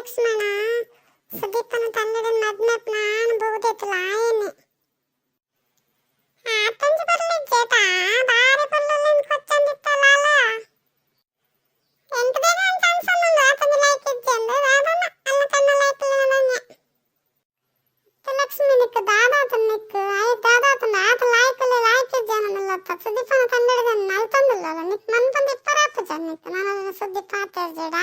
ಲಕ್ಷ್ಮಣ ಸುದೀಪನ ತಂಗಡನ್ ಮದ್ಮೆ ಪ್ಲಾನ್ ಬಹುದೇತಲ್ಲ ಆಯನೆ ಆತಂಜಿ ಬರ್ಲಿ ಜೇತ ಬಾರಿ ಬಲ್ಲಲೆನ್ ಕೊಚ್ಚಂದಿತ್ತಲ್ಲ ಎಂತ ಬೇಗ ಅಂತ ಅನ್ಸಲ್ಲ ಆತಂಜಿ ಲೈಕ್ ಇಜ್ಜಂದು ರಾಧನ ಅಲ್ಲ ತನ್ನ ಲೈಕ್ ಲನನ್ಯ ಲಕ್ಷ್ಮಿ ನಿಕ್ಕ ದಾದಾತನ ನಿಕ್ಕ ಐ ದಾದಾತನ ಆತ ಲೈಕ್ ಲೈಕ್ ಇಜ್ಜನಲ್ಲ ಸುದೀಪನ ತಂಗಡನ್ ನಲ್ತಂದಿಲ್ಲ ನಿಕ್ ಮನ್ಪಂದಿ ಪರಾಪ ಜನ್ನಿಕ್ಕ ನಾನು ಸುದೀಪ ಆತೇರ್ಜೇಡ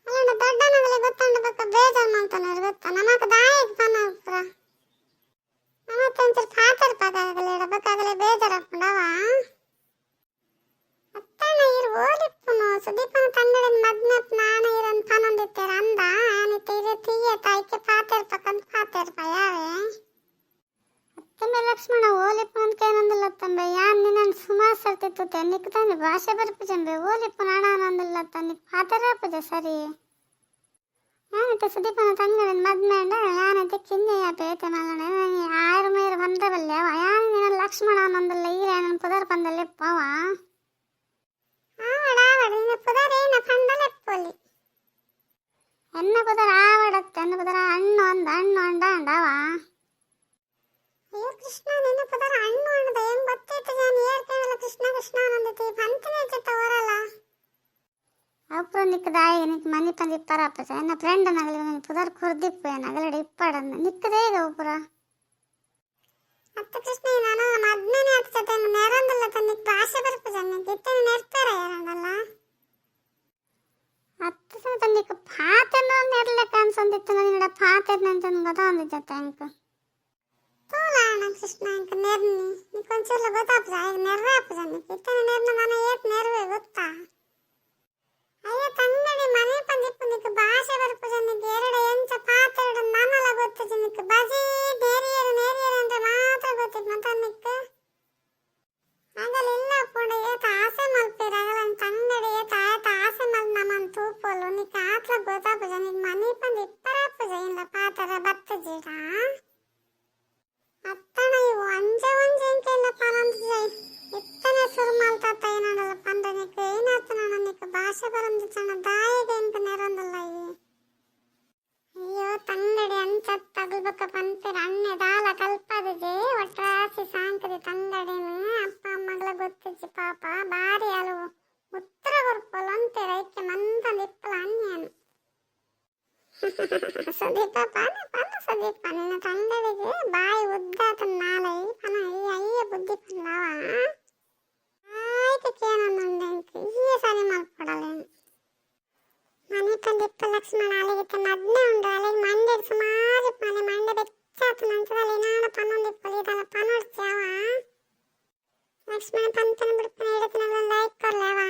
ಅಲ್ಲ ದೊಡ್ಡನಗಲಿ ಗೊತ್ತಂಡ ಬಕ್ಕ ಬೇಜಾರ್ ಮಾಡ್ತಾನೆ ಗೊತ್ತಾ ನಮಕ ದಾಯಿಗೆ ಪನ ಉಪ್ರ ನಮತ್ತೊಂಚೂರು ಪಾತರ್ ಪಗಾಗಲೇಡ ಬಕ್ಕಾಗಲೇ ಬೇಜಾರಾಗ್ಕೊಂಡವ ಅತ್ತಣ್ಣ ಇರು ಓಲಿಪ್ಪುನು ಸುದೀಪನ ತಂಗಡಿನ ಮದ್ನಪ್ ನಾನು ಇರನ್ ಪನೊಂದಿತ್ತೇರ ಅಂದ ಆನಿತ್ತ ಇರು ತೀಯ ತಾಯ್ಕೆ ಪಾತೇರ್ ಪಕ್ಕಂತ ಪಾತೇರ್ ಪಯಾವೆ ಅತ್ತಂಬೆ ಲಕ್ಷ್ಮಣ ಓಲಿಪ್ಪುನ ಕೇನಂದಿಲ್ಲ ತಂಬೆ ಯಾನ್ ನಿನ್ನನ್ ಸುಮಾರು ಸರ್ತಿತ್ತು ತೆನ್ನಿಕ್ ತಂದೆ ಭಾಷೆ ಬರ್ಪುಜಂಬೆ ಓಲಿಪ್ಪುನ ಅಣಾನಂದಿಲ್ಲ ತನ್ನಿಕ್ ಪಾತೇರಾಪುಜ ಸರಿ ಯಾನೈತೆ ಸುದೀಪನ ತಂಗಡಿನ ಮದ್ಮೇಂಡ ಯಾನೈತೆ ಕಿನ್ನೆಯ ಪೇತೆ ಮಗನೆ ಆರು ಮೇರು ಬಂದವಲ್ಲೆ ಅವ ಯಾನ ನಿನ್ನ ಲಕ್ಷ್ಮಣ ಅನ್ನೊಂದಿಲ್ಲ ಈರೇನ ಪುದರ್ ಪಂದಲೆಪ್ಪವ ಆವಡ ನಿನ್ನ ಪುದರ್ ಏನ ಪಂದಲೆಪ್ಪೊಲಿ ಎನ್ನ ಪುದರ್ ಆವಡತ್ತೆ ಎನ್ನ ಪುದರ ಹಣ್ಣು ಅಂಡ ಅಂಡವ ಅಯ್ಯೋ ಕೃಷ್ಣ ನಿನ್ನ ಪುದರ್ ಹಣ್ಣು ಅಂಡದ ಹೆಂಗ್ ಗೊತ್ತೈತೆ ನಾನು ಏರ್ಕೇಳಲ್ಲ ಕೃಷ್ಣ ಕೃಷ್ಣ ಅನ್ನಂದೈತಿ ಪಂತನೇ ಜೊತೆ ಓರಲ್ಲ ಅಪ್ರ ನಿಕ್ಕ ದಾಯಿಗೆ ನಿಕ್ ಮನಿ ಪಂದಿ ಪರಾಪಚ ಎನ್ನ ಫ್ರೆಂಡ್ ನಗಲಿ ಪುದರ್ ಕುರ್ದಿಪ್ಪು ನಗಲಡಿ ಇಪ್ಪಡನ್ನ ನಿಕ್ಕದೇಗ ಉಪುರ ಅತ್ತ ಕೃಷ್ಣ ನಾನು ಮದ್ಮೇನೆ ಹತ್ತತೆ ನೆರಂದಲ್ಲ ತನ್ನಿಕ್ ಭಾಷೆ ಬರ್ಪುಜ ನಿಕ್ ಇತ್ತನೆ ನೆರ್ತಾರ ಯಾರಂದಲ್ಲ ಅತ್ತ ತನ್ನಿಕ್ ಪಾತೆನ ನೆರ್ಲೆಕ್ಕ ಅನ್ಸಂದಿತ್ತು ನಿನ್ನಡ ಪಾತೆನ ಅಂತ ಗೊತ್ತಾಂದಿತ್ತೆ ಅಂಕ ತೋಲಾಣ ಕೃಷ್ಣ ಅಂಕ ನೆರ್ನಿ ನಿಕ್ ಒಂಚೂರ್ಲ ಗೊತ್ತಾಪುಜ ಈಗ ನೆರ್ರಾಪುಜ ನಿಕ್ ಇತ್ತನೆ ನೆರ್ನ ಮನೆ ಏಟ್ ನೆರ್ವೆ ಗೊತ್ತಾ ಅಯ್ಯ ತಂಗಡಿ ಮನೆ ಪಂದಿಪ್ಪು ನಿಕ್ ಭಾಷೆ ಬರ್ಪುಜ ನಿಕ್ ಎರಡು ಎಂಚ ಪಾತೆರಡು ನನ್ನಲ ಗೊತ್ತುಜ ನಿಕ್ ಬಜಿ ನೇರಿಯರು ಅಂದ್ರೆ ಮಾತ್ರ ಗೊತ್ತಿತ್ತು ಮತ್ತ ನಿಕ್ ಆಗಲಿಲ್ಲ ಪುಂಡ ಏತ ಆಸೆ ಮಲ್ಪೇರ ಆಗಲನ್ ತಂಗಡಿ ಏತ ಆಯತ ಆಸೆ ಮಲ್ ನಮನ್ ತೂಪೋಲು ನಿಕ್ ಆತ್ರ ಗೊತ್ತಾಪುಜ ನಿಕ್ ಮನೆ ಪಂದಿ ಇಪ್ಪರಾಪುಜ ಇಲ್ಲ ಪಾತರ ಬತ್ತಜೀರ ಅತ್ತಣ ಇವು ಅಂಜ ಎಂಕೆಲ್ಲ ಪನಂದ ಇತ್ತನೆ ಸುರು ಮಲ್ತಾತ ಏನಡಲ್ಲ ಪಂದ ನಿಕ್ ಏನಾತ ನಿಕ್ ಭಾಷೆ ಬರಂದು ಚಣ್ಣ ದಾಯಿಗೆ ಎಂಕ ನೆರಂದಲ್ಲ ಅಯ್ಯೋ ತಂಗಡಿ ಅಂಚ ತಗಲ್ಬೇಕ ಪಂಪಿರ ಅಣ್ಣೆ ದಾಲ ಕಲ್ಪದಿಜೆ ಒಟ್ರಾಸಿ ಸಾಂಕದಿ ತಂಗಡಿನ ಅಪ್ಪ ಮಗಳ ಗೊತ್ತಿಜ್ಜಿ ಪಾಪ ಬಾರಿ ಅಲವು ಉತ್ತರ ಬರ್ಪೋಲು ಅಂತೆ ರೈಕೆ ಮಂತಂದ ಇಪ್ಪಲ ಅಣ್ಣೇನು ಸುದೀಪ ಪನ ಸುದೀಪ ನಿನ್ನ ತಂಗಡಿಗೆ ಬಾಯಿ ಉದ್ದಾತನ ನಾಲೈ ಪನ ಅಯ್ಯ ಬುದ್ಧಿ ಪಂದವ ಆಯ್ತು ಕೇನೊಂದುಂಡೆಂಕ ಈ ಸರಿ ಮಲ್ಪಡಲೇನು ಮನೆ ಪಂದಿಪ್ಪ ಲಕ್ಷ್ಮಣ ಅಲ್ಲಿಗಿತ್ತ ಮದ್ನೆ ಉಂಡು ಅಲ್ಲಿಗೆ ಮಂಡೆ ಸುಮಾರು ಮನೆ ಮಂಡೆ ಬೆಚ್ಚಾತು ನಂಚದಲ್ಲಿ ನಾನು ಪನ್ನೊಂದಿಪ್ಪಲು ಇದೆಲ್ಲ ಪನೋಡ್ಸ್ಯಾವ ಲಕ್ಷ್ಮಣ ಪಂತನ ಬಿಡ್ತಾನೆ ಹಿಡತನ ಲೈಕ್ ಕೊರ್ಲೇವ